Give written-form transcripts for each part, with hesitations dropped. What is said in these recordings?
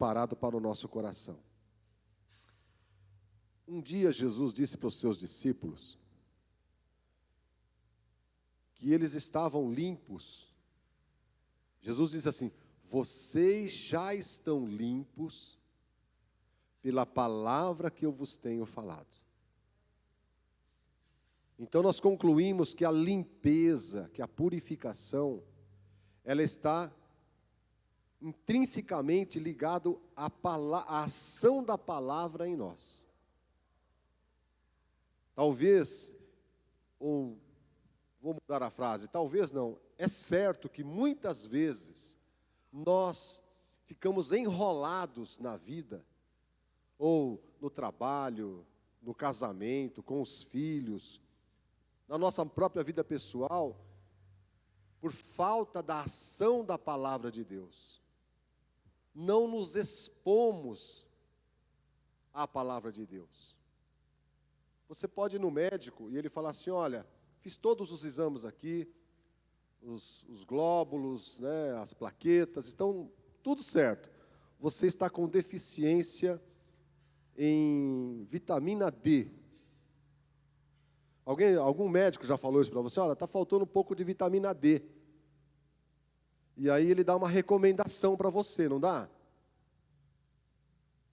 parado para o nosso coração. Um dia Jesus disse para os seus discípulos que eles estavam limpos. Jesus disse assim: vocês já estão limpos pela palavra que eu vos tenho falado. Então nós concluímos que a limpeza, que a purificação, ela está intrinsecamente ligado à ação da palavra em nós. Talvez, ou vou mudar a frase, talvez não, é certo que muitas vezes nós ficamos enrolados na vida, ou no trabalho, no casamento, com os filhos, na nossa própria vida pessoal, por falta da ação da palavra de Deus. Não nos expomos à palavra de Deus. Você pode ir no médico e ele falar assim: olha, fiz todos os exames aqui, os glóbulos, né, as plaquetas, estão tudo certo. Você está com deficiência em vitamina D. Algum médico já falou isso para você? Olha, está faltando um pouco de vitamina D. E aí ele dá uma recomendação para você, não dá?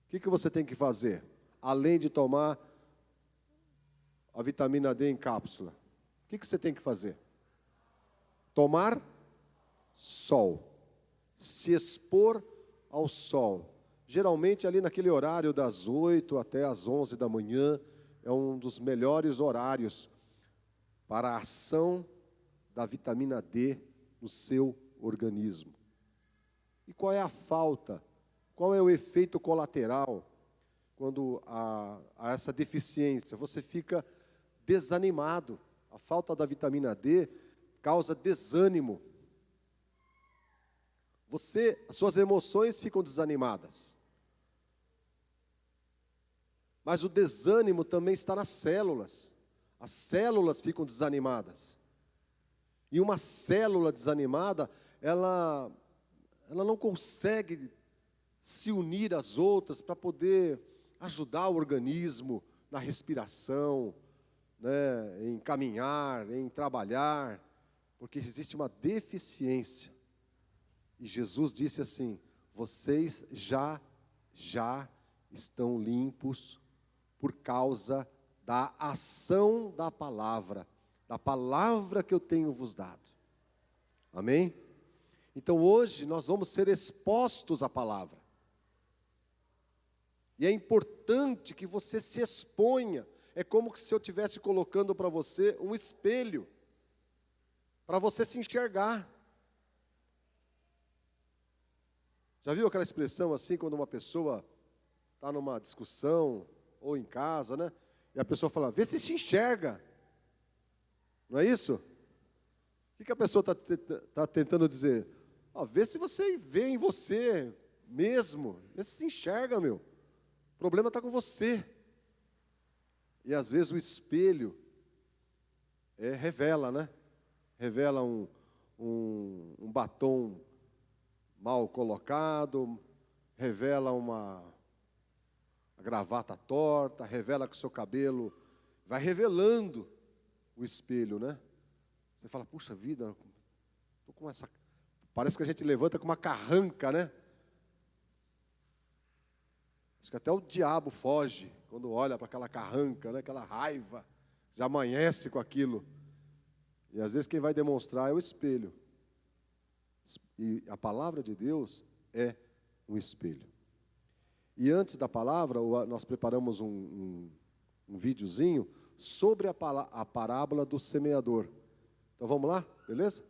O que você tem que fazer? Além de tomar a vitamina D em cápsula, o que você tem que fazer? Tomar sol. Se expor ao sol. Geralmente ali naquele horário das 8 até as 11 da manhã, é um dos melhores horários para a ação da vitamina D no seu organismo. E qual é a falta? Qual é o efeito colateral quando há essa deficiência? Você fica desanimado. A falta da vitamina D causa desânimo. As suas emoções ficam desanimadas. Mas o desânimo também está nas células. As células ficam desanimadas. E uma célula desanimada, ela não consegue se unir às outras para poder ajudar o organismo na respiração, né, em caminhar, em trabalhar, porque existe uma deficiência. E Jesus disse assim: vocês já estão limpos por causa da ação da palavra que eu tenho vos dado. Amém? Então hoje nós vamos ser expostos à palavra. E é importante que você se exponha. É como se eu estivesse colocando para você um espelho, para você se enxergar. Já viu aquela expressão assim, quando uma pessoa está numa discussão, ou em casa, né? E a pessoa fala: vê se enxerga. Não é isso? O que a pessoa está tentando dizer? Vê se você vê em você mesmo. Vê se enxerga, meu. O problema está com você. E às vezes o espelho revela, né? Revela um batom mal colocado, revela uma gravata torta, revela que o seu cabelo vai revelando o espelho, né? Você fala: puxa vida, tô com essa... Parece que a gente levanta com uma carranca, né? Acho que até o diabo foge quando olha para aquela carranca, né? Aquela raiva, já amanhece com aquilo. E às vezes quem vai demonstrar é o espelho. E a palavra de Deus é um espelho. E antes da palavra, nós preparamos um videozinho sobre a parábola do semeador. Então vamos lá, beleza?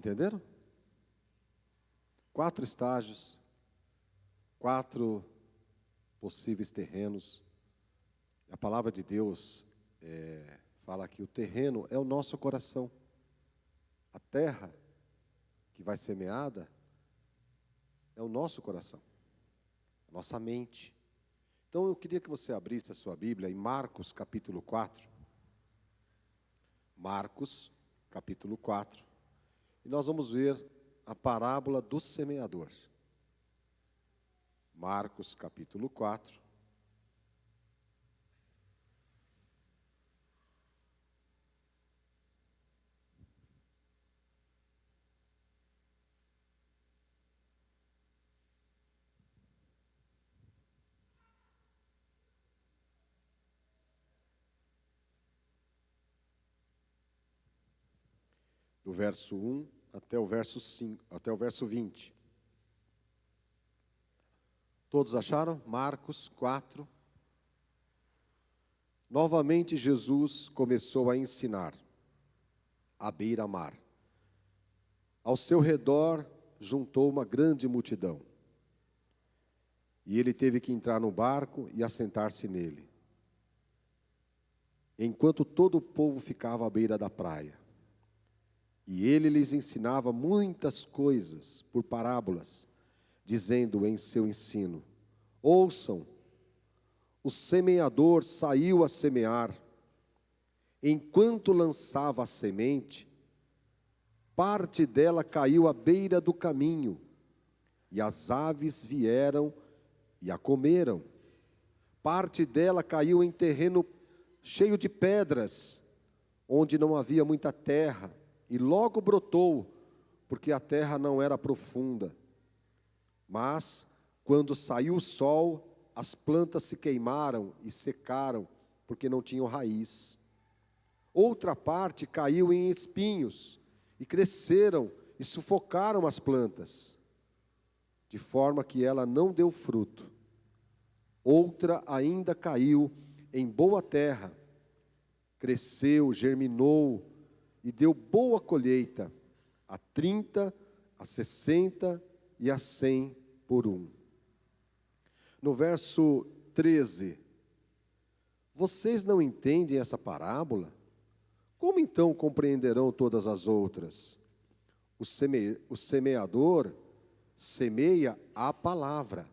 Entenderam? 4 estágios, 4 possíveis terrenos. A palavra de Deus fala que o terreno é o nosso coração. A terra que vai semeada é o nosso coração, a nossa mente. Então eu queria que você abrisse a sua Bíblia em Marcos capítulo 4. Marcos capítulo 4. E nós vamos ver a parábola do semeador. Marcos capítulo 4. Do verso 1 até o verso 5, até o verso 20. Todos acharam? Marcos 4. Novamente Jesus começou a ensinar à beira-mar. Ao seu redor juntou uma grande multidão. E ele teve que entrar no barco e assentar-se nele, enquanto todo o povo ficava à beira da praia. E ele lhes ensinava muitas coisas por parábolas, dizendo em seu ensino: ouçam, o semeador saiu a semear. Enquanto lançava a semente, parte dela caiu à beira do caminho, e as aves vieram e a comeram. Parte dela caiu em terreno cheio de pedras, onde não havia muita terra, e logo brotou, porque a terra não era profunda. Mas, quando saiu o sol, as plantas se queimaram e secaram, porque não tinham raiz. Outra parte caiu em espinhos, e cresceram e sufocaram as plantas, de forma que ela não deu fruto. Outra ainda caiu em boa terra, cresceu, germinou, e deu boa colheita, a 30, a 60 e a 100 por um. No verso 13, vocês não entendem essa parábola? Como então compreenderão todas as outras? O semeador semeia a palavra.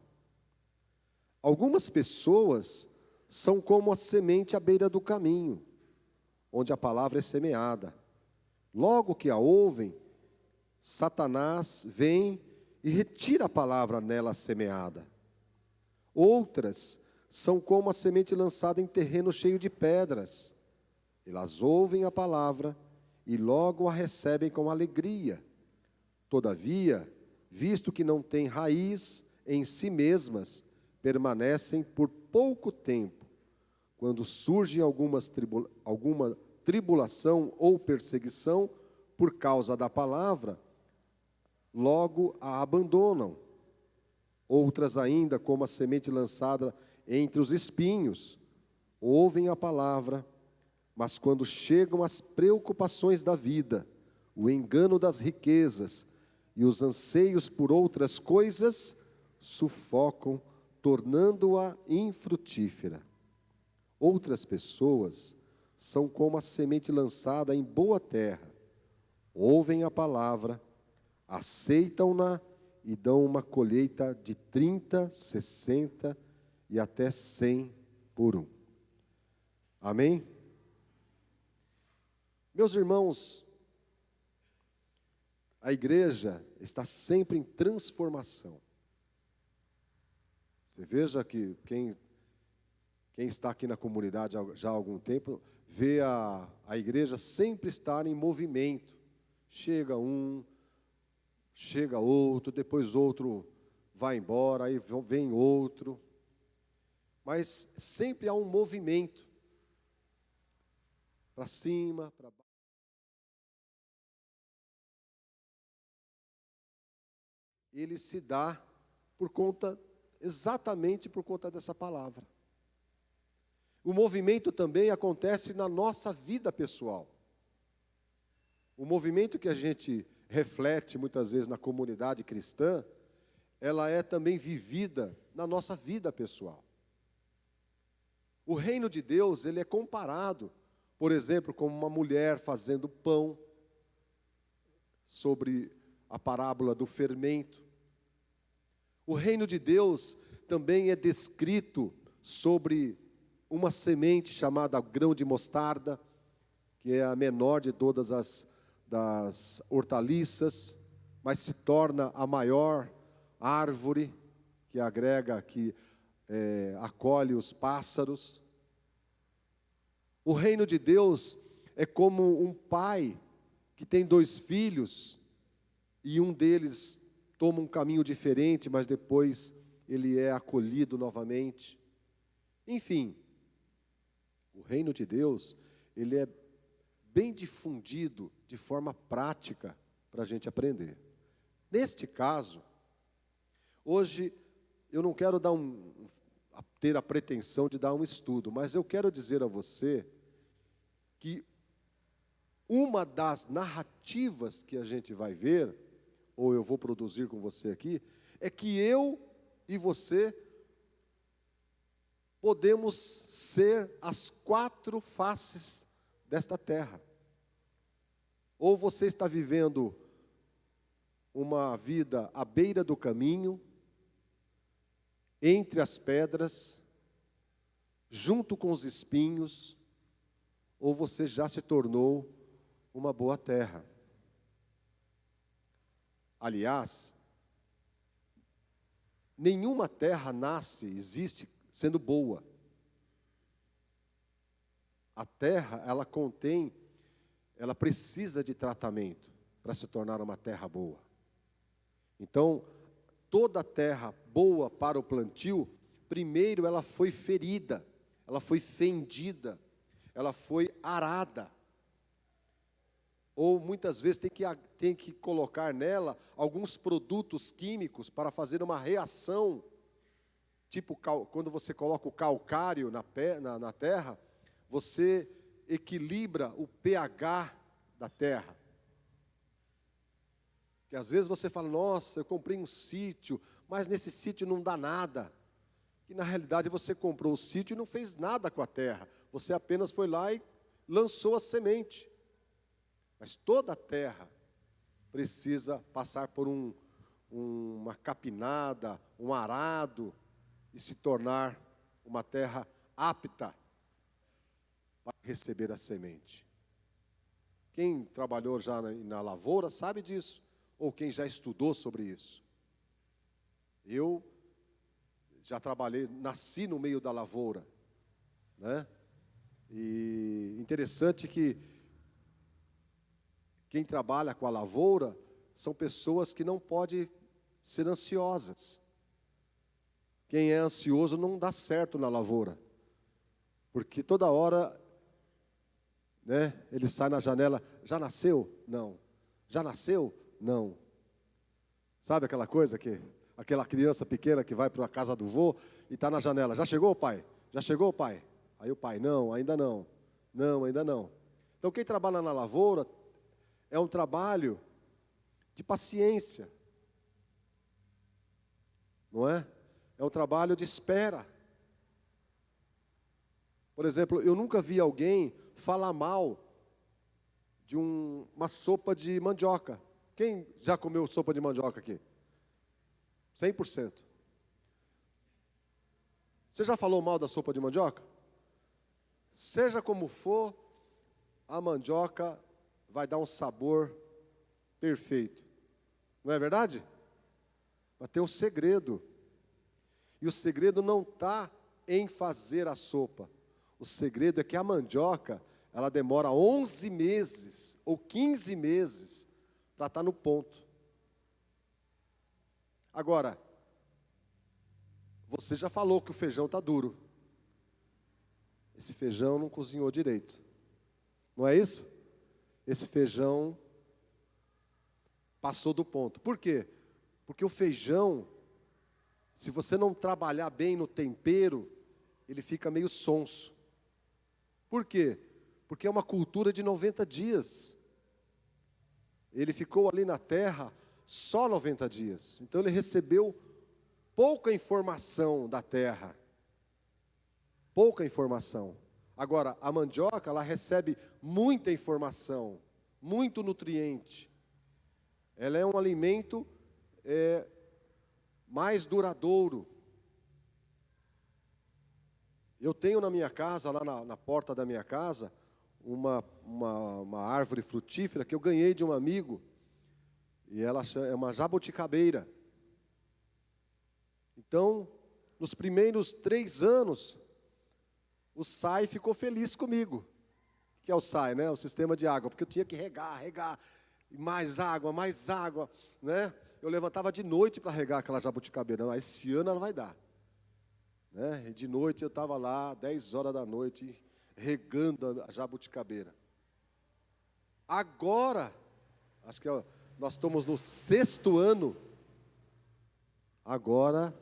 Algumas pessoas são como a semente à beira do caminho, onde a palavra é semeada. Logo que a ouvem, Satanás vem e retira a palavra nela semeada. Outras são como a semente lançada em terreno cheio de pedras. Elas ouvem a palavra e logo a recebem com alegria. Todavia, visto que não têm raiz em si mesmas, permanecem por pouco tempo. Quando surge alguma tribulação ou perseguição por causa da palavra, logo a abandonam. Outras ainda, como a semente lançada entre os espinhos, ouvem a palavra, mas quando chegam as preocupações da vida, o engano das riquezas e os anseios por outras coisas, sufocam, tornando-a infrutífera. Outras pessoas são como a semente lançada em boa terra. Ouvem a palavra, aceitam-na e dão uma colheita de 30, 60 e até 100 por um. Amém? Meus irmãos, a igreja está sempre em transformação. Você veja que quem está aqui na comunidade já há algum tempo, vê a igreja sempre estar em movimento. Chega um, chega outro, depois outro vai embora, aí vem outro. Mas sempre há um movimento. Para cima, para baixo. Ele se dá exatamente por conta dessa palavra. O movimento também acontece na nossa vida pessoal. O movimento que a gente reflete muitas vezes na comunidade cristã, ela é também vivida na nossa vida pessoal. O reino de Deus, ele é comparado, por exemplo, com uma mulher fazendo pão, sobre a parábola do fermento. O reino de Deus também é descrito sobre uma semente chamada grão de mostarda, que é a menor de todas das hortaliças, mas se torna a maior árvore que agrega, que acolhe os pássaros. O reino de Deus é como um pai que tem 2 filhos e um deles toma um caminho diferente, mas depois ele é acolhido novamente. Enfim, o reino de Deus, ele é bem difundido de forma prática para a gente aprender. Neste caso, hoje eu não quero ter a pretensão de dar um estudo, mas eu quero dizer a você que uma das narrativas que a gente vai ver, ou eu vou produzir com você aqui, é que eu e você podemos ser as 4 faces desta terra. Ou você está vivendo uma vida à beira do caminho, entre as pedras, junto com os espinhos, ou você já se tornou uma boa terra. Aliás, nenhuma terra existe sendo boa. A terra, ela precisa de tratamento para se tornar uma terra boa. Então, toda terra boa para o plantio, primeiro ela foi ferida, ela foi fendida, ela foi arada. Ou muitas vezes tem que colocar nela alguns produtos químicos para fazer uma reação. Tipo, quando você coloca o calcário na terra, você equilibra o pH da terra. Que às vezes você fala, nossa, eu comprei um sítio, mas nesse sítio não dá nada. E na realidade você comprou o sítio e não fez nada com a terra. Você apenas foi lá e lançou a semente. Mas toda a terra precisa passar por uma capinada, um arado, e se tornar uma terra apta para receber a semente. Quem trabalhou já na lavoura sabe disso, ou quem já estudou sobre isso. Eu já trabalhei, nasci no meio da lavoura, né? E interessante que quem trabalha com a lavoura são pessoas que não podem ser ansiosas. Quem é ansioso não dá certo na lavoura, porque toda hora, né, ele sai na janela, já nasceu? Não. Já nasceu? Não. Sabe aquela coisa aquela criança pequena que vai para a casa do vô e está na janela, já chegou, pai? Já chegou, pai? Aí o pai, não, ainda não. Não, ainda não. Então quem trabalha na lavoura é um trabalho de paciência, não é? É um trabalho de espera. Por exemplo, eu nunca vi alguém falar mal de uma sopa de mandioca. Quem já comeu sopa de mandioca aqui? 100%. Você já falou mal da sopa de mandioca? Seja como for, a mandioca vai dar um sabor perfeito. Não é verdade? Mas tem um segredo. E o segredo não está em fazer a sopa. O segredo é que a mandioca, ela demora 11 meses ou 15 meses para estar no ponto. Agora, você já falou que o feijão está duro. Esse feijão não cozinhou direito. Não é isso? Esse feijão passou do ponto. Por quê? Porque o feijão, se você não trabalhar bem no tempero, ele fica meio sonso. Por quê? Porque é uma cultura de 90 dias. ele ficou ali na terra só 90 dias. Então ele recebeu pouca informação da terra. Pouca informação. Agora, a mandioca, ela recebe muita informação, muito nutriente. Ela é um alimento mais duradouro. Eu tenho na minha casa, lá na porta da minha casa, uma árvore frutífera que eu ganhei de um amigo. E ela é uma jabuticabeira. Então, nos primeiros 3 anos, o SAI ficou feliz comigo. O que é o SAI, né? O sistema de água, porque eu tinha que regar, e mais água, né? Eu levantava de noite para regar aquela jabuticabeira. Não, esse ano ela vai dar. Né? E de noite eu estava lá, 10 horas da noite, regando a jabuticabeira. Agora, acho que nós estamos no 6º ano, agora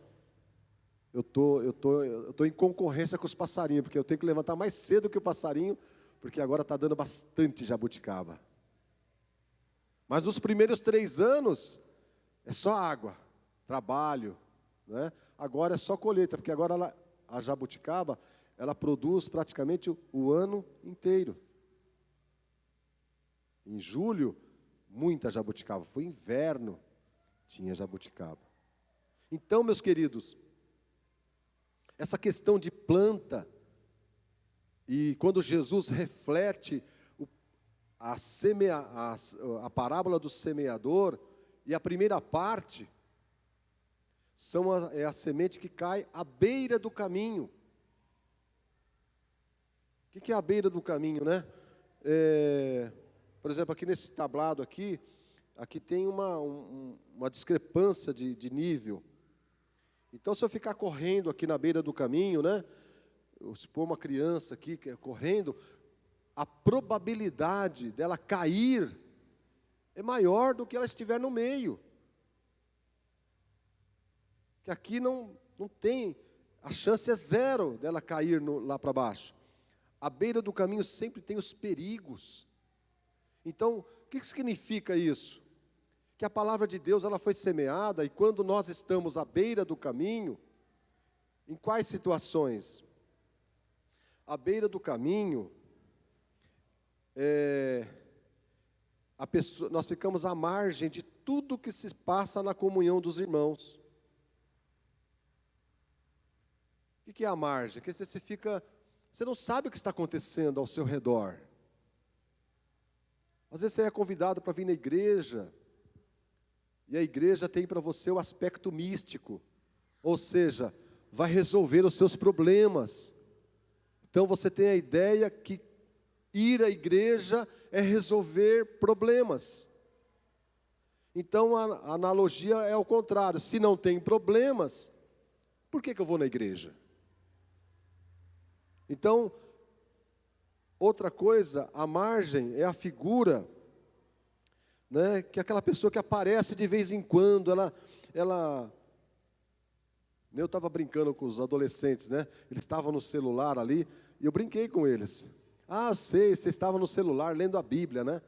eu tô em concorrência com os passarinhos, porque eu tenho que levantar mais cedo que o passarinho, porque agora está dando bastante jabuticaba. Mas nos primeiros 3 anos, é só água, trabalho, né? Agora é só colheita, porque agora a jabuticaba, ela produz praticamente o ano inteiro. Em julho, muita jabuticaba. Foi inverno, tinha jabuticaba. Então, meus queridos, essa questão de planta, e quando Jesus reflete a parábola do semeador, e a primeira parte é a semente que cai à beira do caminho. O que é a beira do caminho, né? Por exemplo, aqui nesse tablado aqui tem uma discrepância de nível. Então, se eu ficar correndo aqui na beira do caminho, né? Se pôr uma criança aqui correndo, a probabilidade dela cair é maior do que ela estiver no meio. Que aqui não tem, a chance é 0 dela cair lá para baixo. A beira do caminho sempre tem os perigos. Então, o que significa isso? Que a palavra de Deus ela foi semeada, e quando nós estamos à beira do caminho, em quais situações? À beira do caminho, nós ficamos à margem de tudo que se passa na comunhão dos irmãos. O que é a margem? Que você não sabe o que está acontecendo ao seu redor. Às vezes você é convidado para vir na igreja, e a igreja tem para você o aspecto místico, ou seja, vai resolver os seus problemas. Então você tem a ideia que ir à igreja é resolver problemas. Então a analogia é ao contrário: se não tem problemas, por que eu vou na igreja? Então, outra coisa, a margem é a figura, né, que é aquela pessoa que aparece de vez em quando, eu estava brincando com os adolescentes, né, eles estavam no celular ali, e eu brinquei com eles. Ah, vocês estavam no celular lendo a Bíblia, né?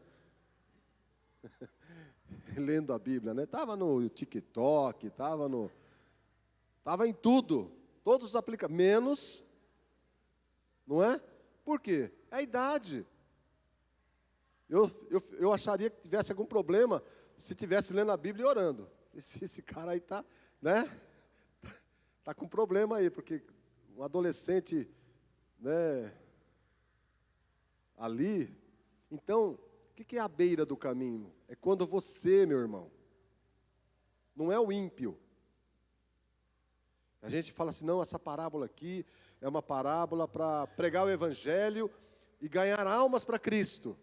Lendo a Bíblia, né? Estava no TikTok, estava em tudo, todos os aplicativos, menos, não é? Por quê? É a idade. Eu acharia que tivesse algum problema se tivesse lendo a Bíblia e orando. Esse cara aí está, né? Está com problema aí, porque um adolescente, né, ali. Então, o que é a beira do caminho? É quando você, meu irmão, não é o ímpio. A gente fala assim, não, essa parábola aqui é uma parábola para pregar o evangelho e ganhar almas para Cristo.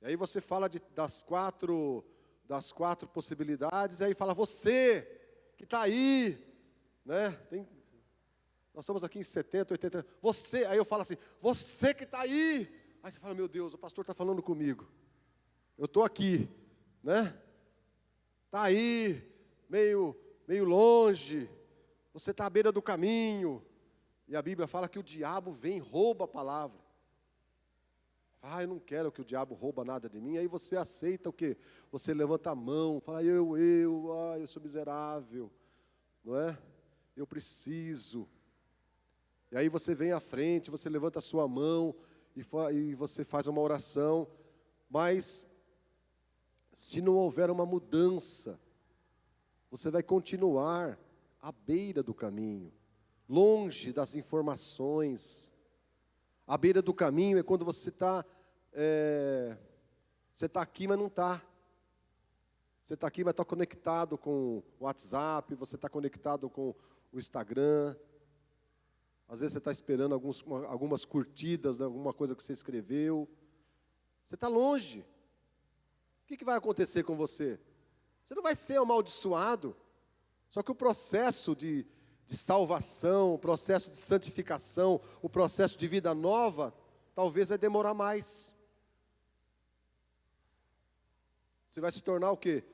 E aí você fala das quatro possibilidades, e aí fala, você que está aí, né? Nós estamos aqui em 70, 80, você, aí eu falo assim, você que está aí. Aí você fala, meu Deus, o pastor está falando comigo. Eu estou aqui, né? Está aí, meio longe, você está à beira do caminho. E a Bíblia fala que o diabo vem e rouba a palavra. Ah, eu não quero que o diabo rouba nada de mim. Aí você aceita o quê? Você levanta a mão, fala, eu sou miserável, não é? Eu preciso. E aí você vem à frente, você levanta a sua mão e você faz uma oração. Mas, se não houver uma mudança, você vai continuar à beira do caminho, longe das informações. À beira do caminho é quando você está aqui, mas não está. Você está aqui, mas está conectado com o WhatsApp, você está conectado com o Instagram. Às vezes você está esperando algumas curtidas, alguma coisa que você escreveu. Você está longe. O que vai acontecer com você? Você não vai ser amaldiçoado. Só que o processo de salvação, o processo de santificação, o processo de vida nova, talvez vai demorar mais. Você vai se tornar o quê?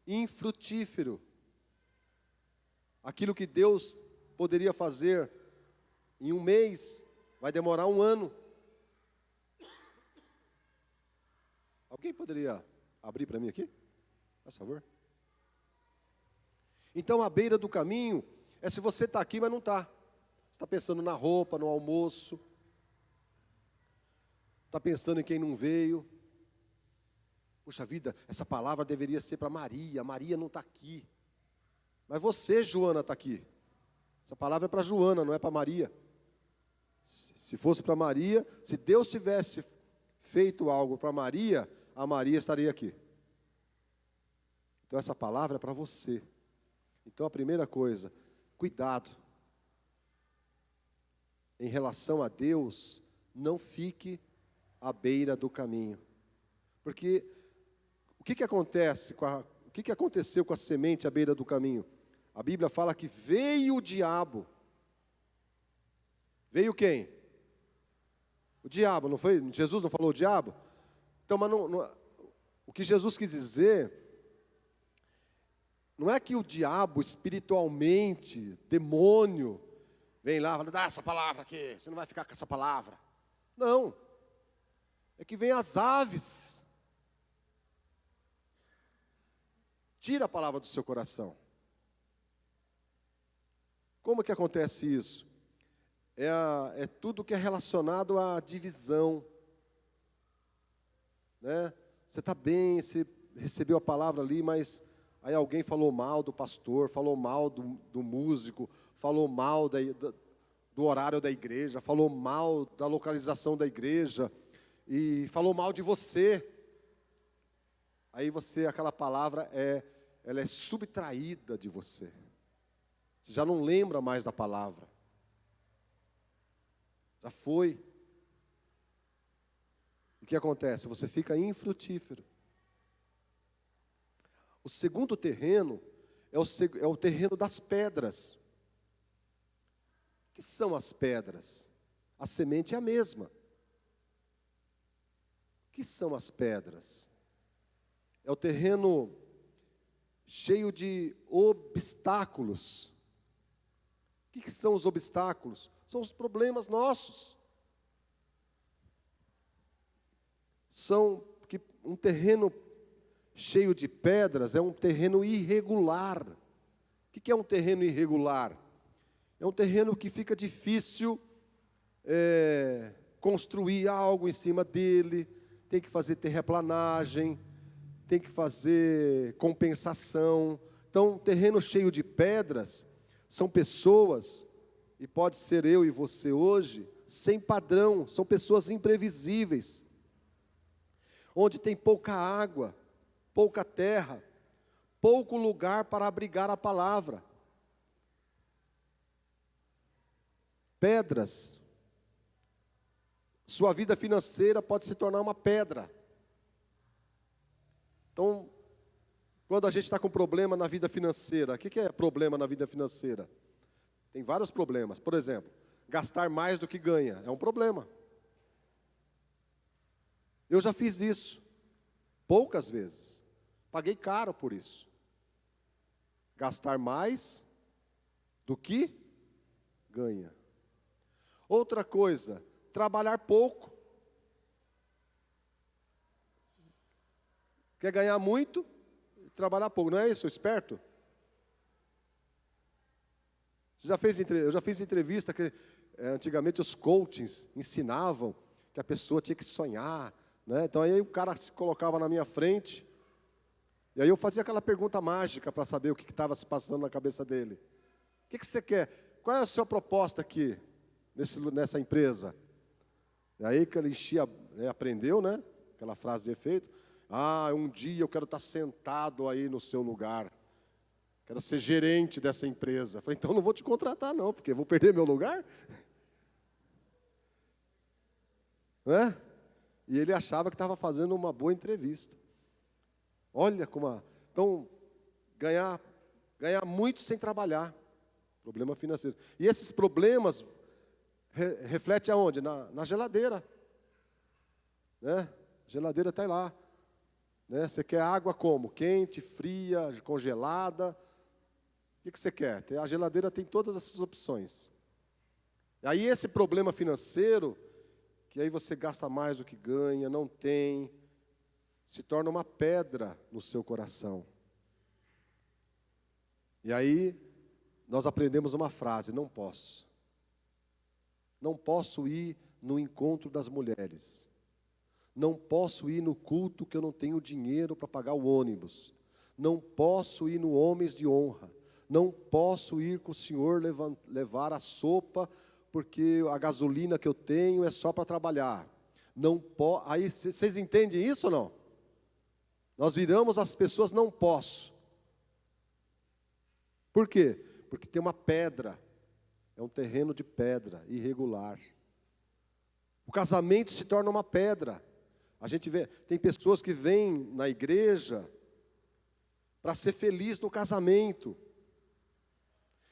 Infrutífero. Aquilo que Deus poderia fazer em um mês, vai demorar 1 ano. Alguém poderia abrir para mim aqui? Por favor. Então, à beira do caminho, é se você está aqui, mas não está. Você está pensando na roupa, no almoço. Está pensando em quem não veio. Puxa vida, essa palavra deveria ser para Maria. Maria não está aqui. Mas você, Joana, está aqui. Essa palavra é para Joana, não é para Maria. Se fosse para Maria, se Deus tivesse feito algo para Maria, a Maria estaria aqui. Então essa palavra é para você. Então a primeira coisa, cuidado. Em relação a Deus, não fique à beira do caminho. Porque o que acontece o que aconteceu com a semente à beira do caminho? A Bíblia fala que veio o diabo. Veio quem? O diabo, não foi? Jesus não falou o diabo? Então, mas o que Jesus quis dizer, não é que o diabo espiritualmente, demônio, vem lá e fala, dá essa palavra aqui, você não vai ficar com essa palavra. Não. É que vem as aves. Tira a palavra do seu coração. Como que acontece isso? É tudo que é relacionado à divisão. Né? Você está bem, você recebeu a palavra ali, mas aí alguém falou mal do pastor, falou mal do músico, falou mal do horário da igreja, falou mal da localização da igreja, e falou mal de você. Aí aquela palavra ela é subtraída de você. Você já não lembra mais da palavra. Já foi. O que acontece? Você fica infrutífero. O segundo terreno é o terreno das pedras. O que são as pedras? A semente é a mesma. O que são as pedras? É o terreno cheio de obstáculos. O que são os obstáculos? São os problemas nossos. São que um terreno cheio de pedras é um terreno irregular. O que é um terreno irregular? É um terreno que fica difícil construir algo em cima dele, tem que fazer terraplanagem, tem que fazer compensação. Então, um terreno cheio de pedras são pessoas, e pode ser eu e você hoje, sem padrão, são pessoas imprevisíveis, onde tem pouca água, pouca terra, pouco lugar para abrigar a palavra. Pedras. Sua vida financeira pode se tornar uma pedra. Então, quando a gente está com problema na vida financeira, o que é problema na vida financeira? Tem vários problemas. Por exemplo, gastar mais do que ganha é um problema. Eu já fiz isso, poucas vezes. Paguei caro por isso. Gastar mais do que ganha. Outra coisa, trabalhar pouco. Quer ganhar muito e trabalhar pouco, não é isso, esperto? Eu já fiz entrevista que antigamente os coachings ensinavam que a pessoa tinha que sonhar, né? Então aí o cara se colocava na minha frente, e aí eu fazia aquela pergunta mágica para saber o que estava se passando na cabeça dele. O que você quer? Qual é a sua proposta aqui, nessa empresa? E aí que ele enchia, aprendeu, né? Aquela frase de efeito. Um dia eu quero estar sentado aí no seu lugar. Quero ser gerente dessa empresa. Eu falei, então não vou te contratar não, porque eu vou perder meu lugar. Né? E ele achava que estava fazendo uma boa entrevista. Olha como... Então, ganhar muito sem trabalhar. Problema financeiro. E esses problemas refletem aonde? Na geladeira. Né? A geladeira está lá. Né? Você quer água como? Quente, fria, congelada. O que você quer? A geladeira tem todas essas opções. E aí esse problema financeiro, que aí você gasta mais do que ganha, não tem, se torna uma pedra no seu coração. E aí nós aprendemos uma frase: não posso. Não posso ir no encontro das mulheres. Não posso ir no culto que eu não tenho dinheiro para pagar o ônibus. Não posso ir no Homens de Honra. Não posso ir com o senhor levar a sopa, porque a gasolina que eu tenho é só para trabalhar. Aí vocês entendem isso ou não? Nós viramos as pessoas não posso. Por quê? Porque tem uma pedra, é um terreno de pedra, irregular. O casamento se torna uma pedra. A gente vê, tem pessoas que vêm na igreja para ser feliz no casamento.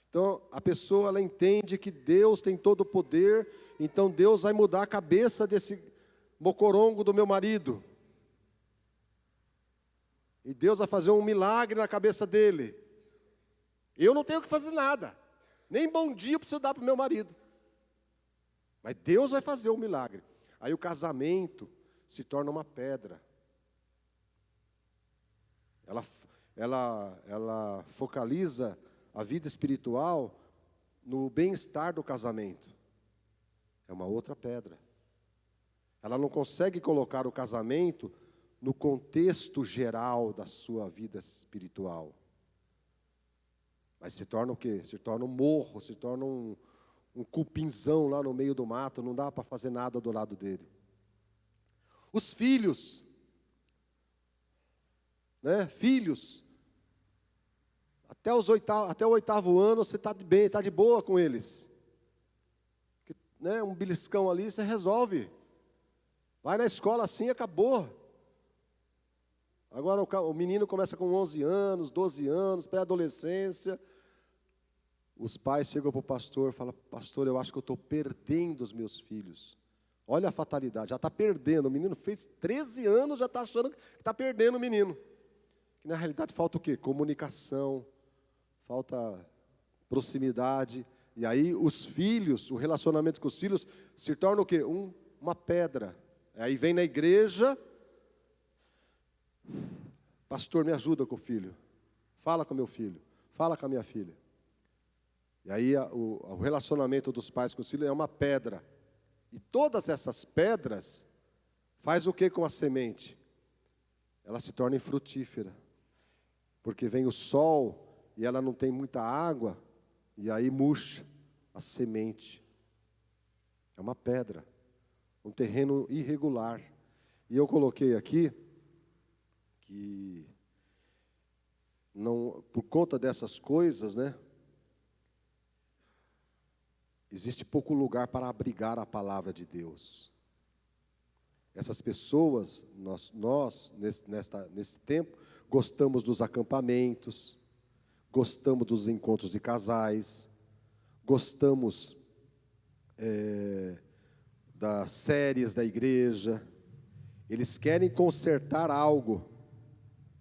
Então, a pessoa, ela entende que Deus tem todo o poder, então Deus vai mudar a cabeça desse mocorongo do meu marido. E Deus vai fazer um milagre na cabeça dele. Eu não tenho que fazer nada. Nem bom dia eu preciso dar para o meu marido. Mas Deus vai fazer um milagre. Aí o casamento se torna uma pedra. Ela focaliza a vida espiritual no bem-estar do casamento. É uma outra pedra. Ela não consegue colocar o casamento no contexto geral da sua vida espiritual. Mas se torna o quê? Se torna um morro, se torna um cupinzão lá no meio do mato, não dá para fazer nada do lado dele. Os filhos, né? Filhos, até o oitavo ano você está bem, está de boa com eles. Né? Um beliscão ali você resolve. Vai na escola assim, acabou. Agora o menino começa com 11 anos, 12 anos, pré-adolescência. Os pais chegam para o pastor e falam: pastor, eu acho que eu estou perdendo os meus filhos. Olha a fatalidade, já está perdendo. O menino fez 13 anos, já está achando que está perdendo o menino. Que na realidade falta o quê? Comunicação, falta proximidade. E aí os filhos, o relacionamento com os filhos se torna o quê? Uma pedra. Aí vem na igreja: pastor, me ajuda com o filho. Fala com meu filho. Fala com a minha filha. E aí o relacionamento dos pais com os filhos é uma pedra. E todas essas pedras faz o que com a semente? Ela se torna infrutífera. Porque vem o sol e ela não tem muita água, e aí murcha a semente. É uma pedra, um terreno irregular. E eu coloquei aqui que não, por conta dessas coisas, né, existe pouco lugar para abrigar a palavra de Deus. Essas pessoas, nós nesse tempo, gostamos dos acampamentos, gostamos dos encontros de casais, gostamos das séries da igreja. Eles querem consertar algo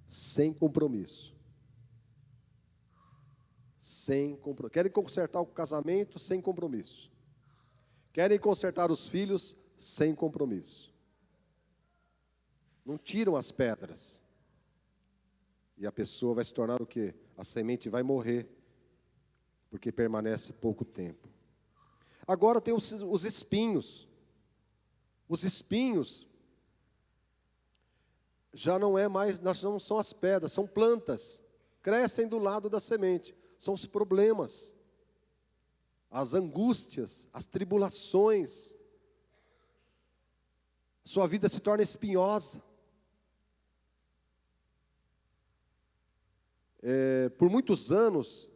sem compromisso. Querem consertar o casamento sem compromisso. Querem consertar os filhos sem compromisso. Não tiram as pedras. E a pessoa vai se tornar o quê? A semente vai morrer, porque permanece pouco tempo. Agora tem os espinhos. Os espinhos já não é mais, não são as pedras, são plantas. Crescem do lado da semente. São os problemas, as angústias, as tribulações. Sua vida se torna espinhosa. Por muitos anos,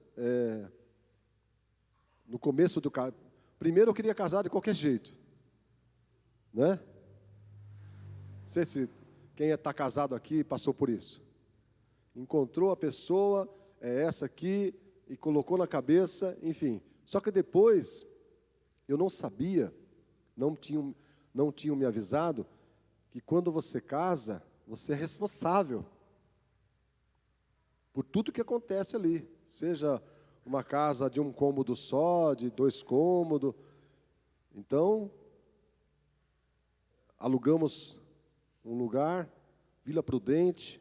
no começo do casamento, primeiro eu queria casar de qualquer jeito, né? Não sei se quem está casado aqui passou por isso. Encontrou a pessoa, essa aqui, e colocou na cabeça, enfim. Só que depois, eu não sabia, não tinham me avisado, que quando você casa, você é responsável por tudo que acontece ali. Seja uma casa de um cômodo só, de 2 cômodos. Então, alugamos um lugar, Vila Prudente,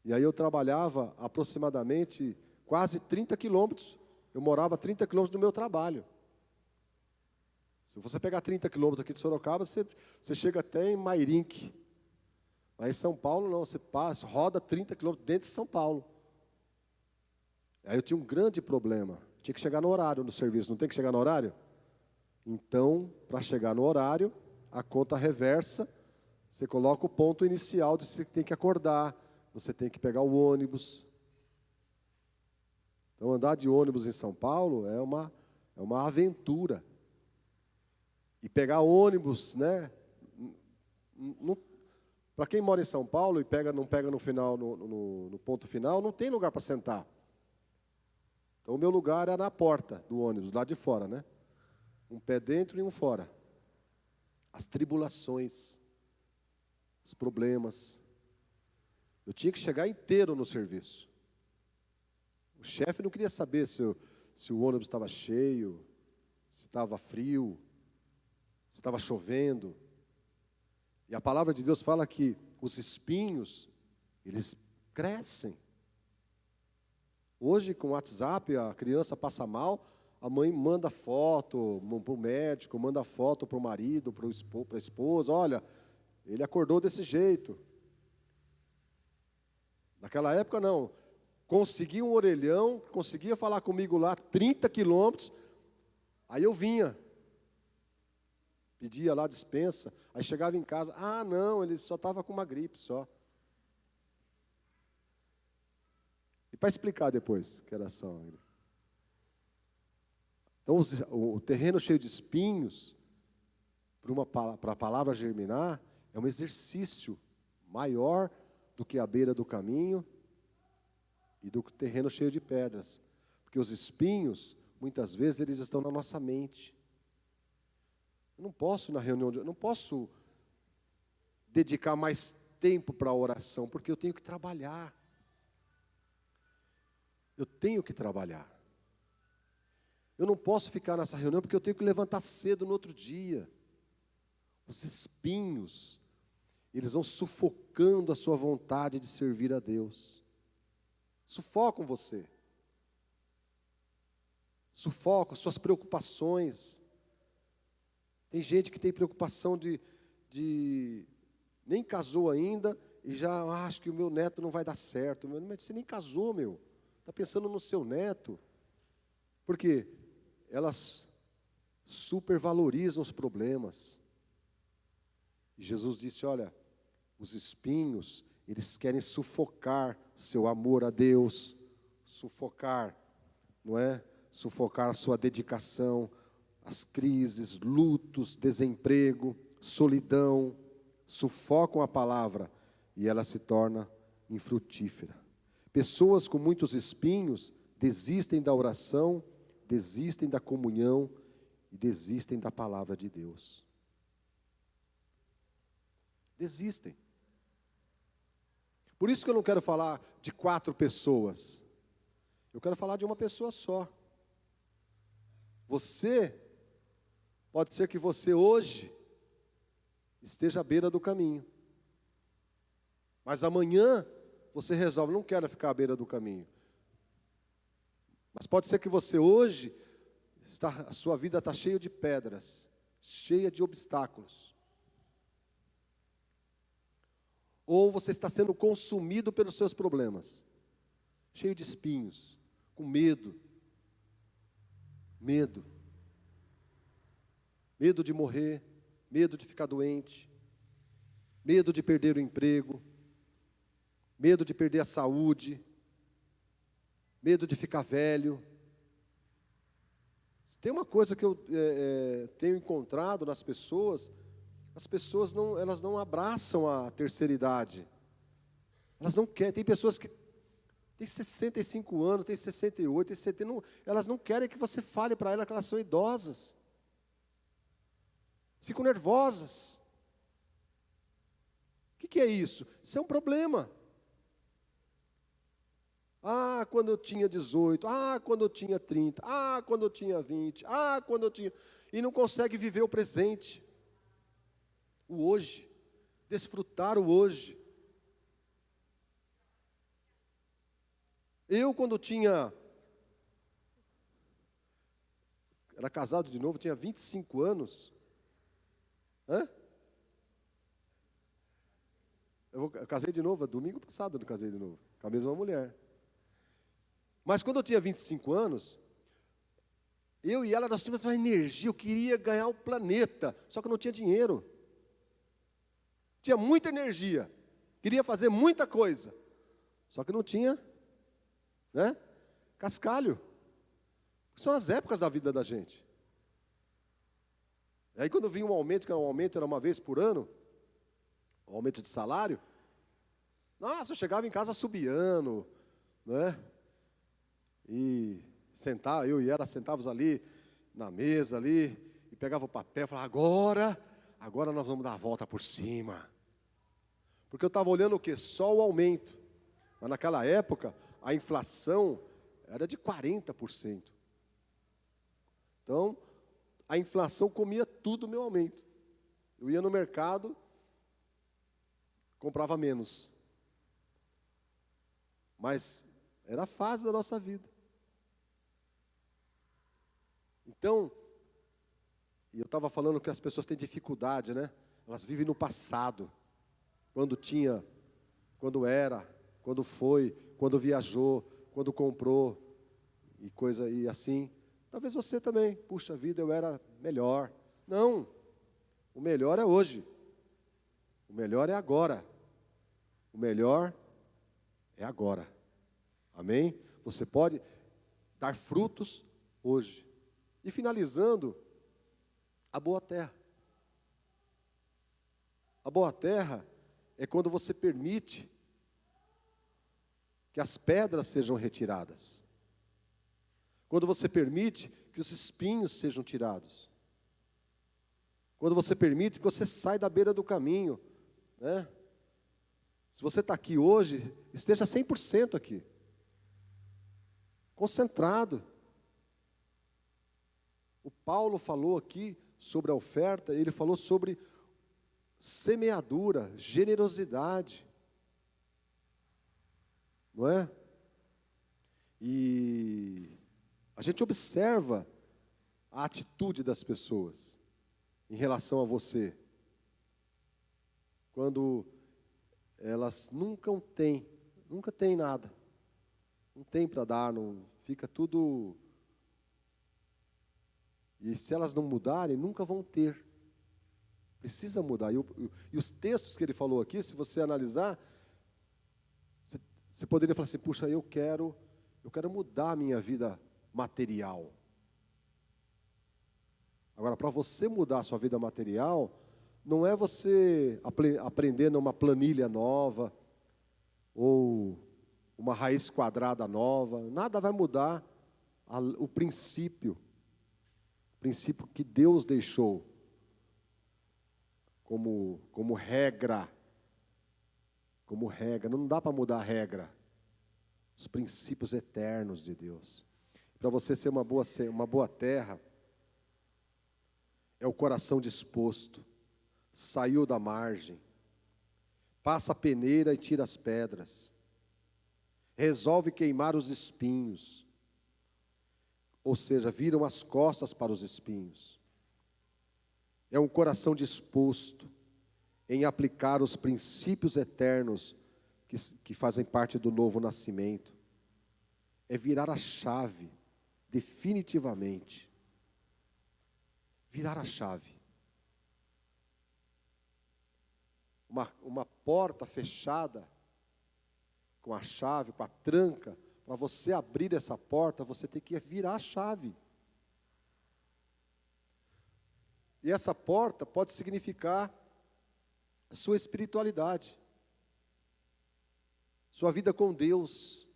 e aí eu trabalhava aproximadamente quase 30 quilômetros. Eu morava a 30 quilômetros do meu trabalho. Se você pegar 30 quilômetros aqui de Sorocaba, você chega até em Mairinque. Mas em São Paulo não, você passa, roda 30 quilômetros dentro de São Paulo. Aí eu tinha um grande problema. Tinha que chegar no horário no serviço, não tem que chegar no horário? Então, para chegar no horário, a conta reversa, você coloca o ponto inicial de você tem que acordar, você tem que pegar o ônibus. Então, andar de ônibus em São Paulo é uma aventura. E pegar ônibus, né? Para quem mora em São Paulo e não pega no final, no ponto final, não tem lugar para sentar. Então, o meu lugar era na porta do ônibus, lá de fora, né? Um pé dentro e um fora. As tribulações, os problemas. Eu tinha que chegar inteiro no serviço. O chefe não queria saber se o ônibus estava cheio, se estava frio, se estava chovendo. E a palavra de Deus fala que os espinhos, eles crescem. Hoje, com o WhatsApp, a criança passa mal, a mãe manda foto para o médico, manda foto para o marido, para a esposa. Olha, ele acordou desse jeito. Naquela época, não. Conseguia um orelhão, conseguia falar comigo lá 30 quilômetros, aí eu vinha. Pedia lá dispensa, aí chegava em casa, não, ele só estava com uma gripe só. E para explicar depois que era só. Então, o terreno cheio de espinhos, para a palavra germinar, é um exercício maior do que a beira do caminho e do terreno cheio de pedras. Porque os espinhos, muitas vezes, eles estão na nossa mente. Eu não posso, na reunião, eu não posso dedicar mais tempo para a oração, porque eu tenho que trabalhar. Eu tenho que trabalhar. Eu não posso ficar nessa reunião, porque eu tenho que levantar cedo no outro dia. Os espinhos, eles vão sufocando a sua vontade de servir a Deus. Sufocam você. Sufocam suas preocupações. Tem gente que tem preocupação de nem casou ainda e já acho que o meu neto não vai dar certo. Mas você nem casou, meu. Está pensando no seu neto. Por quê? Elas supervalorizam os problemas. E Jesus disse, olha, os espinhos, eles querem sufocar seu amor a Deus, sufocar, não é? Sufocar a sua dedicação, as crises, lutos, desemprego, solidão, sufocam a palavra e ela se torna infrutífera. Pessoas com muitos espinhos desistem da oração, desistem da comunhão e desistem da palavra de Deus. Desistem. Por isso que eu não quero falar de 4 pessoas. Eu quero falar de uma pessoa só. Pode ser que você hoje esteja à beira do caminho. Mas amanhã você resolve, não quero ficar à beira do caminho. Mas pode ser que você hoje, a sua vida está cheia de pedras, cheia de obstáculos. Ou você está sendo consumido pelos seus problemas, cheio de espinhos, com medo. Medo de morrer, medo de ficar doente, medo de perder o emprego, medo de perder a saúde, medo de ficar velho. Tem uma coisa que eu tenho encontrado nas pessoas, as pessoas elas não abraçam a terceira idade. Elas não querem, tem pessoas que têm 65 anos, têm 68, têm 70, elas não querem que você fale para elas que elas são idosas. Ficam nervosas. O que é isso? Isso é um problema. Ah, quando eu tinha 18, quando eu tinha 30, quando eu tinha 20, quando eu tinha... E não consegue viver o presente, o hoje, desfrutar o hoje. Eu, quando era casado de novo, tinha 25 anos. Eu casei de novo, domingo passado eu casei de novo, com a mesma mulher. Mas quando eu tinha 25 anos, eu e ela, nós tínhamos uma energia, eu queria ganhar o planeta, só que eu não tinha dinheiro. Tinha muita energia, queria fazer muita coisa, só que não tinha, cascalho. São as épocas da vida da gente. Aí quando vinha um aumento, que era um aumento, era uma vez por ano, um aumento de salário, nossa, eu chegava em casa assobiando, e eu e ela sentávamos ali, na mesa ali, e pegava o papel e falava, agora nós vamos dar a volta por cima. Porque eu estava olhando o quê? Só o aumento. Mas naquela época, a inflação era de 40%. Então, a inflação comia tudo o meu aumento. Eu ia no mercado, comprava menos. Mas era a fase da nossa vida. Então, eu estava falando que as pessoas têm dificuldade, Elas vivem no passado. Quando tinha, quando era, quando foi, quando viajou, quando comprou, e assim. Talvez você também, puxa vida, eu era melhor. Não, o melhor é hoje. O melhor é agora. O melhor é agora. Amém? Você pode dar frutos hoje. E finalizando, a boa terra. A boa terra é quando você permite que as pedras sejam retiradas. Quando você permite que os espinhos sejam tirados. Quando você permite que você saia da beira do caminho. Se você está aqui hoje, esteja 100% aqui. Concentrado. O Paulo falou aqui sobre a oferta, ele falou sobre semeadura, generosidade. Não é? E a gente observa a atitude das pessoas em relação a você. Quando elas nunca têm nada. Não tem para dar, não, fica tudo... E se elas não mudarem, nunca vão ter. Precisa mudar. E os textos que ele falou aqui, se você analisar, você poderia falar assim, puxa, eu quero mudar a minha vida material. Agora, para você mudar a sua vida material, não é você aprender numa planilha nova, ou uma raiz quadrada nova, nada vai mudar o princípio que Deus deixou como regra. Como regra, não dá para mudar a regra. Os princípios eternos de Deus. Para você ser uma boa terra, é o coração disposto, saiu da margem, passa a peneira e tira as pedras, resolve queimar os espinhos. Ou seja, viram as costas para os espinhos. É um coração disposto em aplicar os princípios eternos que fazem parte do novo nascimento. É virar a chave, definitivamente. Virar a chave. Uma porta fechada, com a chave, com a tranca, para você abrir essa porta, você tem que virar a chave. E essa porta pode significar a sua espiritualidade, sua vida com Deus,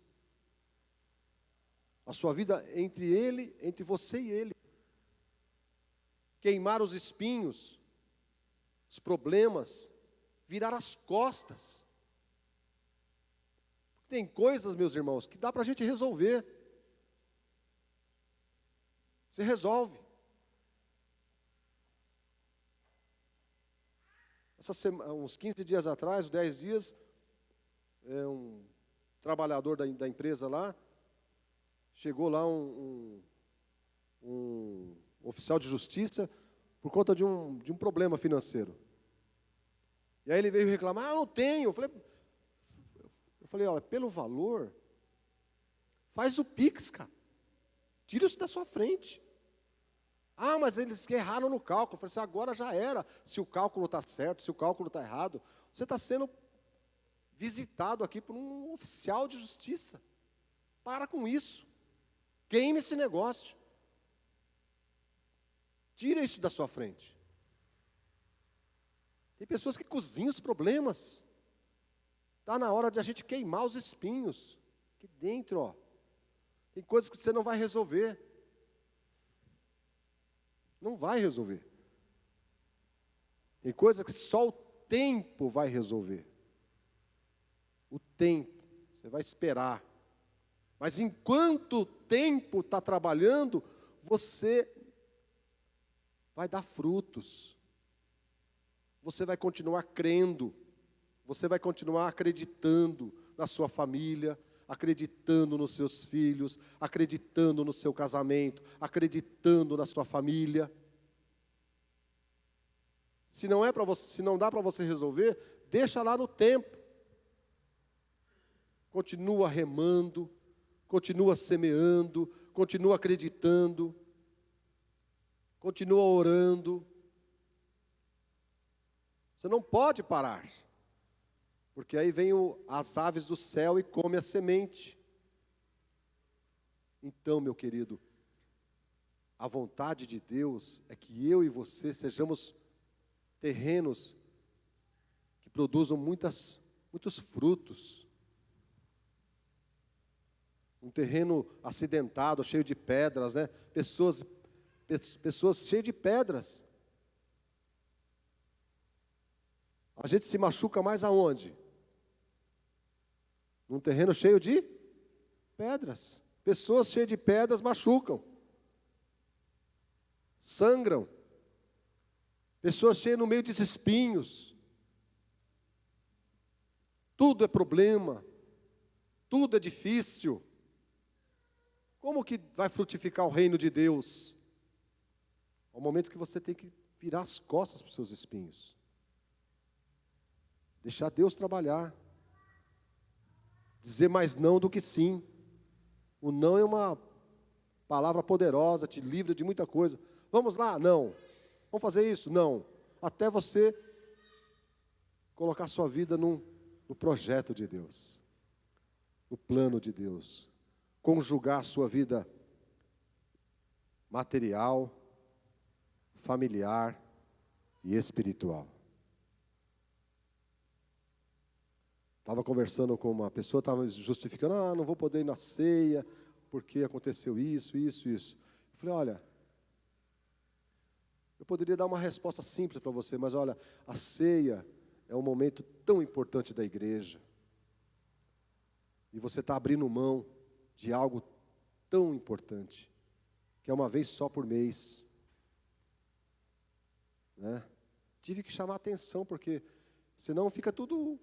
a sua vida entre você e Ele. Queimar os espinhos, os problemas, virar as costas. Tem coisas, meus irmãos, que dá para a gente resolver. Você resolve. Uns 15 dias atrás, 10 dias, um trabalhador da empresa lá, chegou lá um oficial de justiça por conta de um problema financeiro. E aí ele veio reclamar, não tenho. Eu falei, olha, pelo valor, faz o Pix, cara. Tira isso da sua frente. Ah, mas eles erraram no cálculo. Eu falei assim, agora já era. Se o cálculo está certo, se o cálculo está errado, você está sendo visitado aqui por um oficial de justiça. Para com isso. Queime esse negócio. Tira isso da sua frente. Tem pessoas que cozinham os problemas. Está na hora de a gente queimar os espinhos. Aqui dentro, ó. Tem coisas que você não vai resolver. Não vai resolver. Tem coisas que só o tempo vai resolver. O tempo. Você vai esperar. Mas enquanto o tempo está trabalhando, você vai dar frutos. Você vai continuar crendo. Você vai continuar acreditando na sua família, acreditando nos seus filhos, acreditando no seu casamento, acreditando na sua família. Se não dá para você resolver, deixa lá no tempo. Continua remando, continua semeando, continua acreditando, continua orando. Você não pode parar. Porque aí vem as aves do céu e come a semente. Então, meu querido, a vontade de Deus é que eu e você sejamos terrenos que produzam muitos frutos. Um terreno acidentado, cheio de pedras, né? Pessoas cheias de pedras. A gente se machuca mais aonde? Num terreno cheio de pedras. Pessoas cheias de pedras machucam. Sangram. Pessoas cheias no meio de espinhos. Tudo é problema. Tudo é difícil. Como que vai frutificar o reino de Deus? É o momento que você tem que virar as costas para os seus espinhos. Deixar Deus trabalhar. Dizer mais não do que sim. O não é uma palavra poderosa, te livra de muita coisa. Vamos lá? Não. Vamos fazer isso? Não. Até você colocar sua vida no projeto de Deus. No plano de Deus. Conjugar a sua vida material, familiar e espiritual. Estava conversando com uma pessoa, estava justificando, não vou poder ir na ceia, porque aconteceu isso. Eu falei, olha, eu poderia dar uma resposta simples para você, mas olha, a ceia é um momento tão importante da igreja. E você está abrindo mão de algo tão importante, que é uma vez só por mês. Né? Tive que chamar atenção, porque senão fica tudo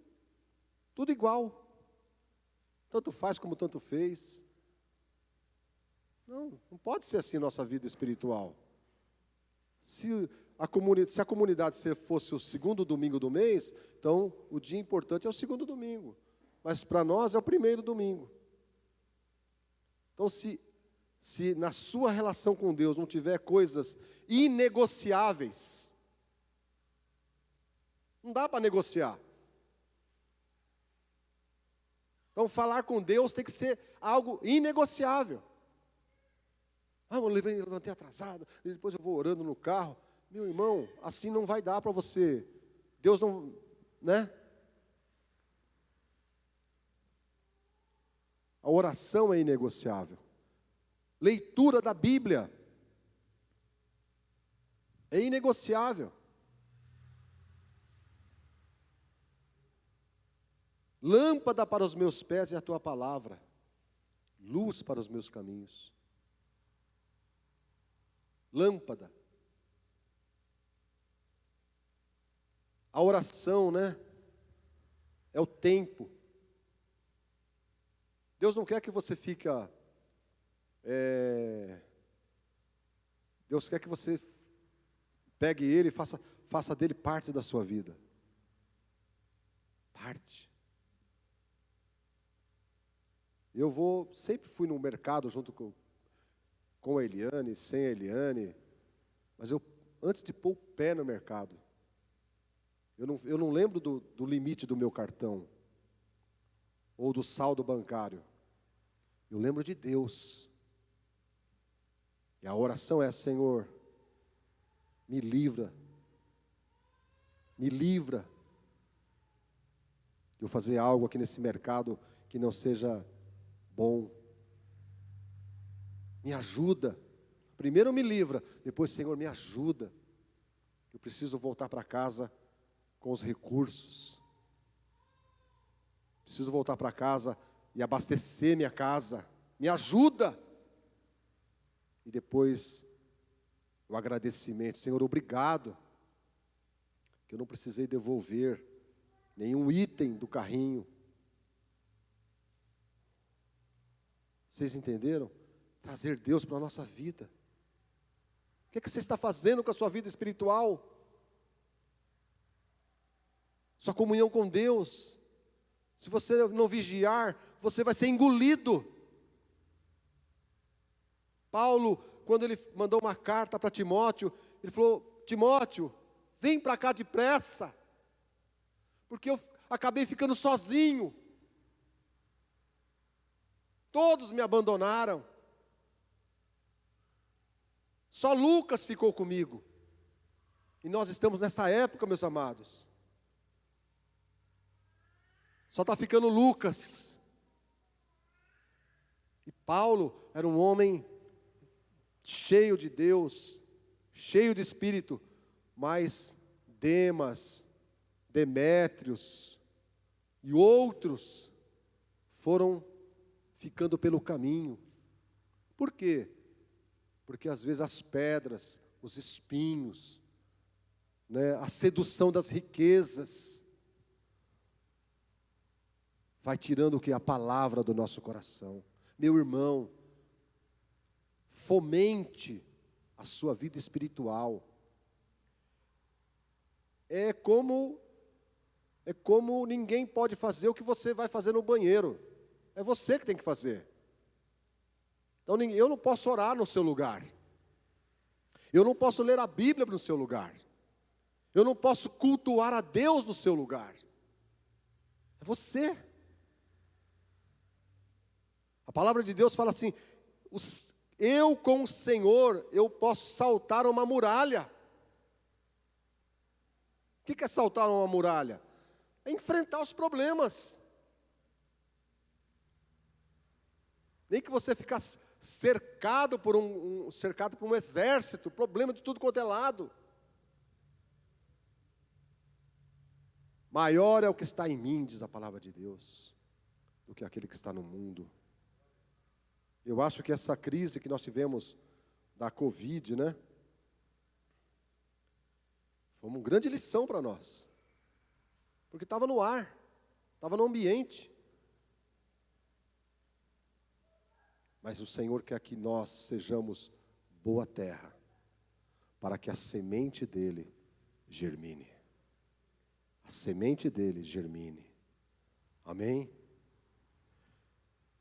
igual. Tanto faz como tanto fez. Não pode ser assim nossa vida espiritual. Se a comunidade fosse o segundo domingo do mês, então o dia importante é o segundo domingo. Mas para nós é o primeiro domingo. Então se na sua relação com Deus não tiver coisas inegociáveis, não dá para negociar. Então falar com Deus tem que ser algo inegociável. Eu levantei atrasado, e depois eu vou orando no carro. Meu irmão, assim não vai dar para você. Deus não, né? A oração é inegociável. Leitura da Bíblia é inegociável. Lâmpada para os meus pés é a tua palavra, luz para os meus caminhos. Lâmpada. A oração, né? É o tempo. Deus não quer que você fique. Deus quer que você pegue Ele e faça dele parte da sua vida. Parte. Sempre fui no mercado junto com a Eliane, sem a Eliane, mas antes de pôr o pé no mercado, eu não lembro do limite do meu cartão, ou do saldo bancário, eu lembro de Deus, e a oração é: Senhor, me livra de eu fazer algo aqui nesse mercado que não seja bom. Me ajuda. Primeiro me livra, depois, Senhor, me ajuda. Eu preciso voltar para casa com os recursos. Preciso voltar para casa e abastecer minha casa. Me ajuda. E depois, o agradecimento. Senhor, obrigado, que eu não precisei devolver nenhum item do carrinho. Vocês entenderam? Trazer Deus para a nossa vida. O que é que você está fazendo com a sua vida espiritual? Sua comunhão com Deus. Se você não vigiar, você vai ser engolido. Paulo, quando ele mandou uma carta para Timóteo, ele falou: Timóteo, vem para cá depressa, porque eu acabei ficando sozinho. Todos me abandonaram. Só Lucas ficou comigo. E nós estamos nessa época, meus amados. Só está ficando Lucas. E Paulo era um homem cheio de Deus, cheio de Espírito, mas Demas, Demétrios e outros foram ficando pelo caminho. Por quê? Porque às vezes as pedras, os espinhos, né, a sedução das riquezas, vai tirando o que? A palavra do nosso coração. Meu irmão, fomente a sua vida espiritual. É como ninguém pode fazer o que você vai fazer no banheiro. É você que tem que fazer. Então eu não posso orar no seu lugar. Eu não posso ler a Bíblia no seu lugar. Eu não posso cultuar a Deus no seu lugar. É você. A palavra de Deus fala assim: eu com o Senhor, eu posso saltar uma muralha. O que é saltar uma muralha? É enfrentar os problemas. Nem que você ficasse cercado por um exército, problema de tudo quanto é lado. Maior é o que está em mim, diz a palavra de Deus, do que aquele que está no mundo. Eu acho que essa crise que nós tivemos da Covid, né? Foi uma grande lição para nós. Porque estava no ar, estava no ambiente. Mas o Senhor quer que nós sejamos boa terra, para que a semente dele germine. A semente dele germine. Amém?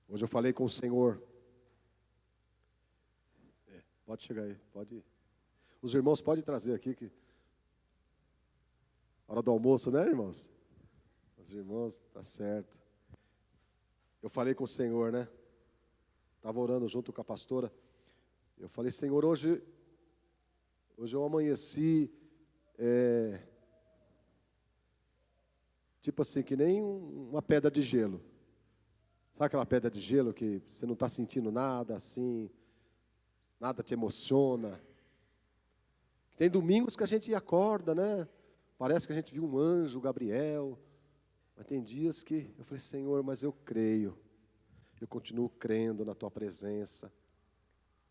Hoje eu falei com o Senhor. Pode chegar aí, pode ir. Os irmãos podem trazer aqui, que hora do almoço, né, irmãos? Os irmãos, tá certo. Eu falei com o Senhor, né? Estava orando junto com a pastora. Eu falei, Senhor, hoje eu amanheci, tipo assim, que nem uma pedra de gelo. Sabe aquela pedra de gelo que você não está sentindo nada, assim, nada te emociona? Tem domingos que a gente acorda, né? Parece que a gente viu um anjo, Gabriel. Mas tem dias que eu falei, Senhor, mas eu creio. Eu continuo crendo na Tua presença.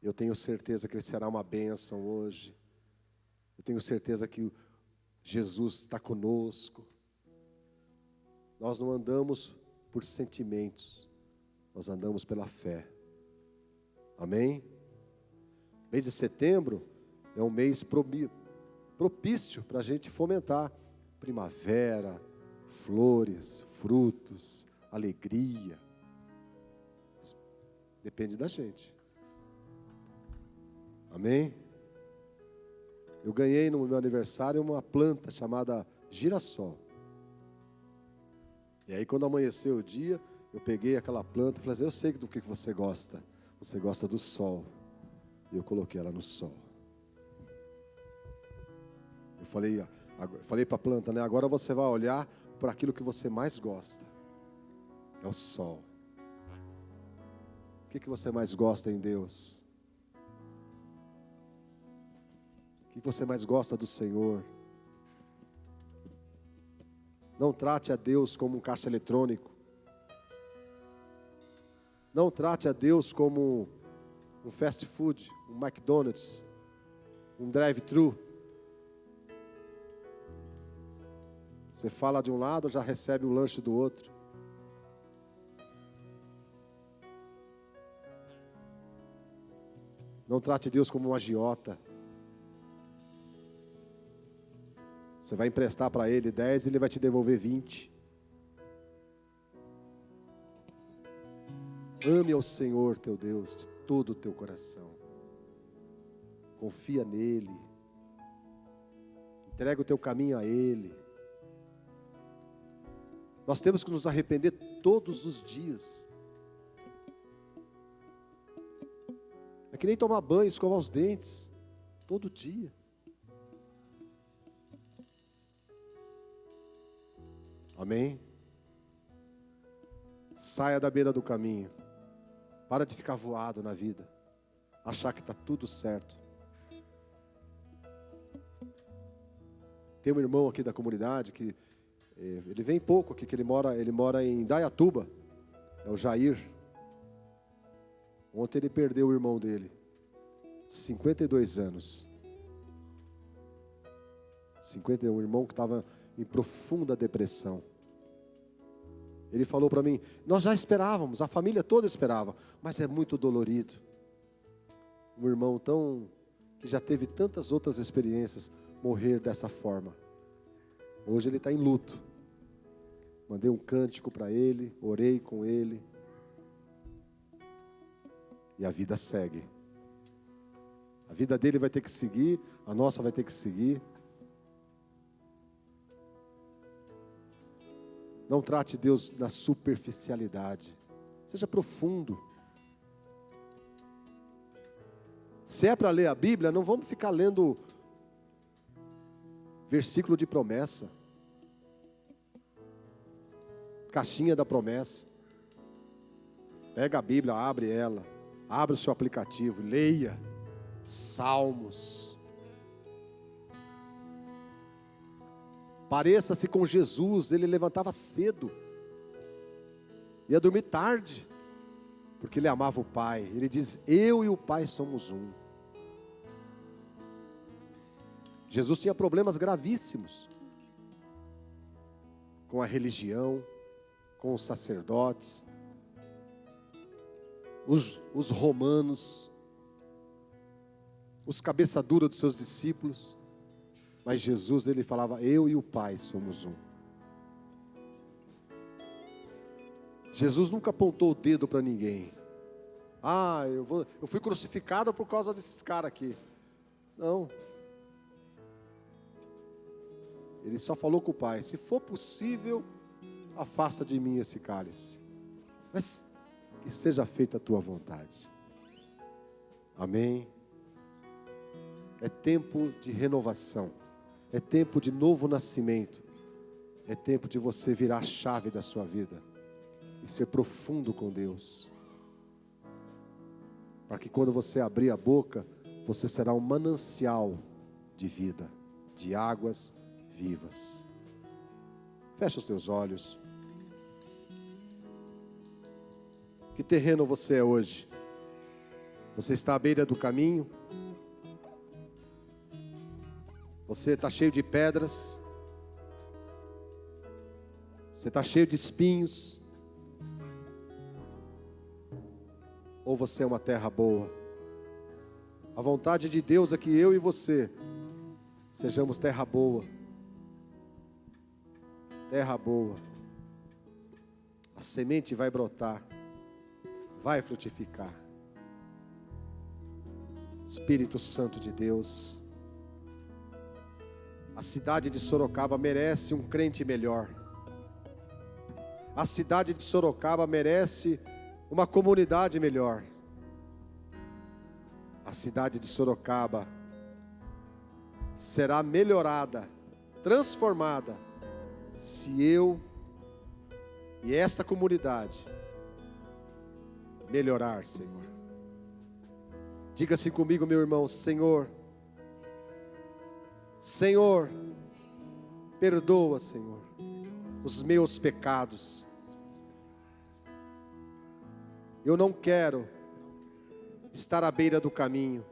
Eu tenho certeza que será uma bênção hoje. Eu tenho certeza que Jesus está conosco. Nós não andamos por sentimentos. Nós andamos pela fé. Amém? Mês de setembro é um mês propício para a gente fomentar primavera, flores, frutos, alegria. Depende da gente. Amém? Eu ganhei no meu aniversário uma planta chamada girassol. E aí quando amanheceu o dia, eu peguei aquela planta e falei assim, eu sei do que você gosta. Você gosta do sol. E eu coloquei ela no sol. Eu falei para a planta, né? Agora você vai olhar para aquilo que você mais gosta. É o sol. O que você mais gosta em Deus? O que você mais gosta do Senhor? Não trate a Deus como um caixa eletrônico. Não trate a Deus como um fast food, um McDonald's, um drive-thru. Você fala de um lado, já recebe o lanche do outro. Não trate Deus como um agiota. Você vai emprestar para Ele 10, Ele vai te devolver 20. Ame ao Senhor teu Deus de todo o teu coração. Confia nele. Entrega o teu caminho a Ele. Nós temos que nos arrepender todos os dias. É que nem tomar banho, escovar os dentes. Todo dia. Amém? Saia da beira do caminho. Para de ficar voado na vida. Achar que está tudo certo. Tem um irmão aqui da comunidade que ele vem pouco aqui, que ele mora em Indaiatuba. É o Jair. Ontem ele perdeu o irmão dele. 52 anos. 51, irmão que estava em profunda depressão. Ele falou para mim, nós já esperávamos, a família toda esperava, mas é muito dolorido. Um irmão que já teve tantas outras experiências, morrer dessa forma. Hoje ele está em luto. Mandei um cântico para ele, orei com ele. E a vida segue. A vida dele vai ter que seguir, a nossa vai ter que seguir. Não trate Deus na superficialidade. Seja profundo. Se é para ler a Bíblia, não vamos ficar lendo versículo de promessa. Caixinha da promessa. Pega a Bíblia, abre ela. Abre o seu aplicativo, leia. Salmos. Pareça-se com Jesus, ele levantava cedo, ia dormir tarde, porque ele amava o Pai. Ele diz, eu e o Pai somos um. Jesus tinha problemas gravíssimos, com a religião, com os sacerdotes. os romanos, os cabeça dura dos seus discípulos, mas Jesus, ele falava, eu e o Pai somos um. Jesus nunca apontou o dedo para ninguém. Eu fui crucificado por causa desses caras aqui. Não. Ele só falou com o Pai, se for possível, afasta de mim esse cálice, mas que seja feita a tua vontade. Amém. É tempo de renovação, é tempo de novo nascimento, é tempo de você virar a chave da sua vida e ser profundo com Deus, para que quando você abrir a boca, você será um manancial de vida, de águas vivas. Fecha os teus olhos. Que terreno você é hoje? Você está à beira do caminho? Você está cheio de pedras? Você está cheio de espinhos? Ou você é uma terra boa? A vontade de Deus é que eu e você sejamos terra boa. Terra boa. A semente vai brotar, vai frutificar. Espírito Santo de Deus, a cidade de Sorocaba merece um crente melhor. A cidade de Sorocaba merece uma comunidade melhor. A cidade de Sorocaba será melhorada, transformada, se eu e esta comunidade melhorar, Senhor. Diga assim comigo, meu irmão: Senhor, Senhor, perdoa, Senhor, os meus pecados. Eu não quero estar à beira do caminho,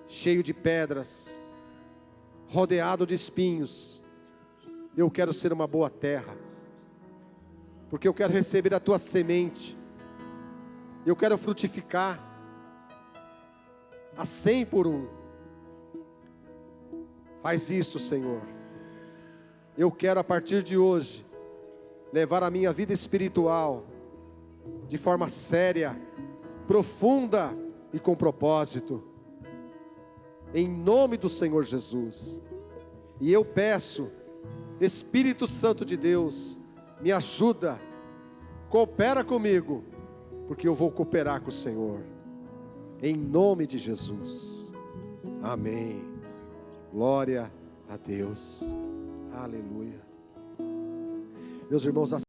cheio de pedras, rodeado de espinhos. Eu quero ser uma boa terra, porque eu quero receber a tua semente. Eu quero frutificar a 100 por 1. Faz isso, Senhor. Eu quero a partir de hoje levar a minha vida espiritual de forma séria, profunda e com propósito, em nome do Senhor Jesus. E eu peço, Espírito Santo de Deus, me ajuda, coopera comigo, porque eu vou cooperar com o Senhor, em nome de Jesus. Amém. Glória a Deus. Aleluia. Meus irmãos,